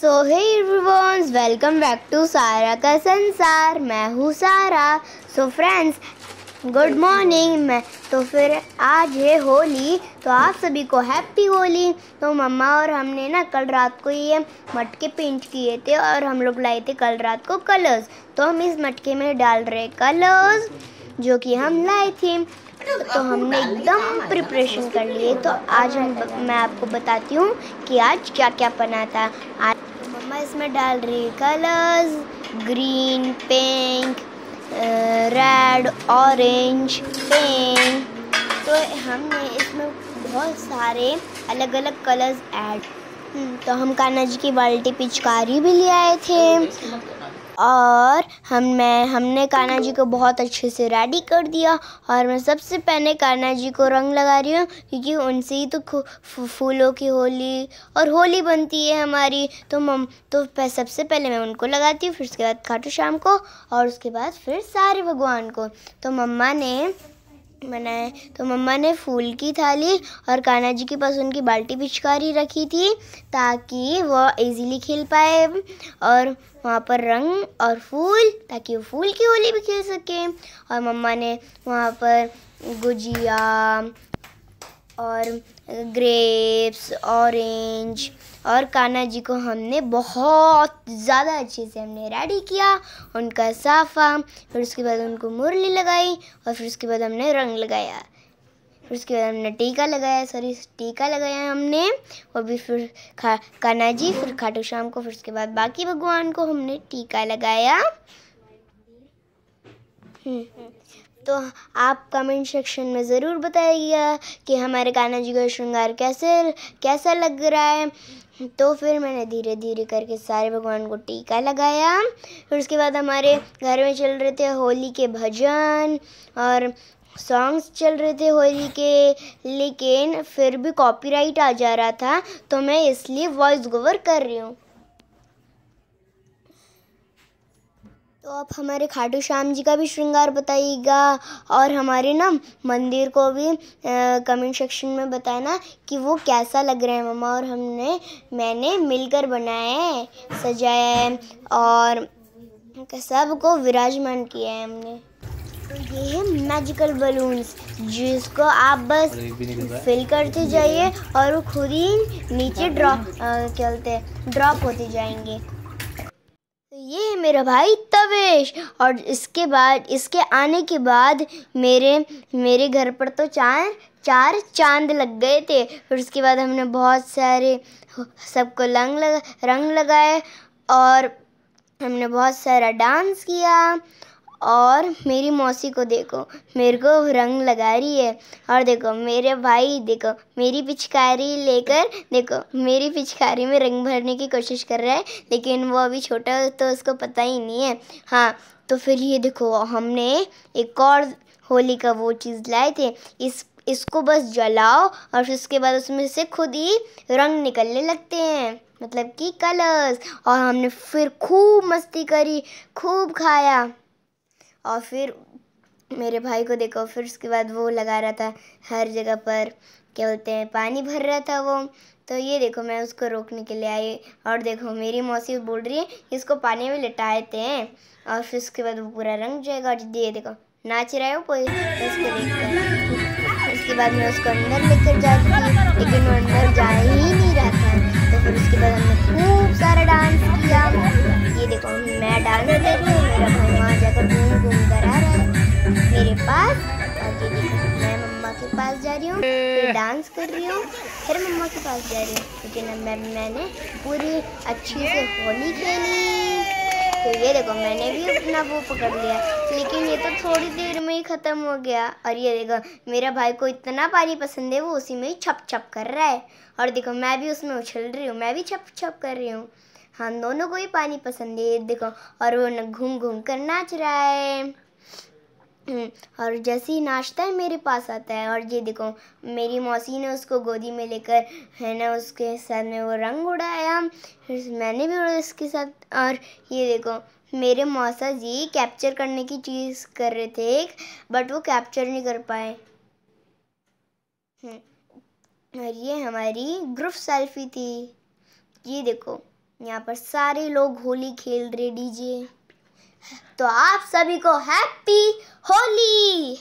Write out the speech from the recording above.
So hey everyone, welcome back to Sara का संसार। मैं हूँ Sara. So friends, good morning. तो फिर आज है होली, तो आप सभी को हैप्पी होली। तो मम्मा और हमने ना कल रात को ये मटके पेंट किए थे और हम लोग लाए थे कल रात को कलर्स। तो हम इस मटके में डाल रहे कलर्स जो कि हम लाए थे। तो हमने एकदम प्रिपरेशन कर लिए। तो आज मैं आपको बताती हूँ कि आज क्या क्या बना था। आज मम्मा इसमें डाल रही colours, green, pink, red, orange, pink. तो हमने इसमें बहुत सारे अलग अलग कलर्स ऐड। तो हम कान्हा जी की बाल्टी पिचकारी भी ले आए थे और हमने कान्हा जी को बहुत अच्छे से रेडी कर दिया। और मैं सबसे पहले कान्हा जी को रंग लगा रही हूँ, क्योंकि उनसे ही तो फूलों की होली और होली बनती है हमारी। तो सबसे पहले मैं उनको लगाती हूँ, फिर उसके बाद खाटू श्याम को और उसके बाद फिर सारे भगवान को। तो मम्मा ने फूल की थाली और कान्हा जी के पास उनकी बाल्टी पिचकारी रखी थी ताकि वो इजीली खेल पाए, और वहाँ पर रंग और फूल, ताकि वो फूल की होली भी खेल सके। और मम्मा ने वहाँ पर गुजिया और ग्रेप्स, ऑरेंज, और कान्हा जी को हमने बहुत ज़्यादा अच्छे से हमने रेडी किया, उनका साफ़ा। फिर उसके बाद उनको मुरली लगाई और फिर उसके बाद हमने रंग लगाया। फिर उसके बाद हमने टीका लगाया हमने, और भी फिर कान्हा जी, फिर खाटू श्याम को, फिर उसके बाद बाकी भगवान को हमने टीका लगाया। तो आप कमेंट सेक्शन में ज़रूर बताइएगा कि हमारे कान्हा जी का श्रृंगार कैसा लग रहा है। तो फिर मैंने धीरे धीरे करके सारे भगवान को टीका लगाया। फिर उसके बाद हमारे घर में चल रहे थे होली के भजन और सॉन्ग्स चल रहे थे होली के, लेकिन फिर भी कॉपीराइट आ जा रहा था, तो मैं इसलिए वॉइस ओवर कर रही हूँ। तो आप हमारे खाटू श्याम जी का भी श्रृंगार बताइएगा और हमारे ना मंदिर को भी कमेंट सेक्शन में बताना कि वो कैसा लग रहा है। मम्मा और मैंने मिलकर बनाया है, सजाया है और सबको विराजमान किया है हमने। तो ये है मैजिकल बलून्स, जिसको आप बस फिल करते जाइए और वो खुद ही नीचे ड्रॉप होते जाएंगे। तो ये है मेरा भाई तवेश। और इसके आने के बाद मेरे घर पर तो चार चांद लग गए थे। फिर उसके बाद हमने बहुत सारे सबको रंग लगाए और हमने बहुत सारा डांस किया। और मेरी मौसी को देखो, मेरे को रंग लगा रही है। और देखो मेरे भाई, देखो मेरी पिचकारी में रंग भरने की कोशिश कर रहा है, लेकिन वो अभी छोटा है तो उसको पता ही नहीं है। हाँ, तो फिर ये देखो हमने एक और होली का वो चीज़ लाए थे। इसको बस जलाओ और फिर उसके बाद उसमें से खुद ही रंग निकलने लगते हैं, मतलब कि कलर्स। और हमने फिर खूब मस्ती करी, खूब खाया। और फिर मेरे भाई को देखो, फिर उसके बाद वो लगा रहा था हर जगह पर, क्या बोलते हैं, पानी भर रहा था वो। तो ये देखो मैं उसको रोकने के लिए आई, और देखो मेरी मौसी बोल रही है इसको पानी में लिटाते हैं और फिर उसके बाद वो पूरा रंग जाएगा। और ये देखो नाच रहा है वो कोई, उसको देखकर। उसके बाद मैं उसको अंदर लेकर जाती थी, लेकिन वो अंदर जा ही नहीं रहा था। तो फिर उसके बाद हमने खूब सारा डांस किया। ये देखो मैं डांस कर रही हूँ, मेरा भाई वहाँ जाकर घूम कर आ रहा है मेरे पास। और ये देखो मैं मम्मा के पास जा रही हूँ, फिर डांस कर रही हूँ, फिर मम्मा के पास जा रही हूँ, लेकिन मैंने पूरी अच्छी से होली खेली। तो ये देखो मैंने भी अपना वो पकड़ लिया, लेकिन ये तो थोड़ी देर में ही ख़त्म हो गया। और ये देखो मेरा भाई को इतना पानी पसंद है, वो उसी में ही छप छप कर रहा है। और देखो मैं भी उसमें उछल रही हूँ, मैं भी छप छप कर रही हूँ। हम दोनों को ही पानी पसंद है, देखो। और वो घूम घूम कर नाच रहा है। और जैसे ही नाचता है मेरे पास आता है। और ये देखो मेरी मौसी ने उसको गोदी में लेकर, है ना, उसके साथ में वो रंग उड़ाया, फिर मैंने भी उड़ा उसके साथ। और ये देखो मेरे मौसा जी कैप्चर करने की चीज़ कर रहे थे, बट वो कैप्चर नहीं कर पाए। और ये हमारी ग्रुप सेल्फी थी। ये देखो यहाँ पर सारे लोग होली खेल रहे डीजे। तो आप सभी को हैप्पी होली।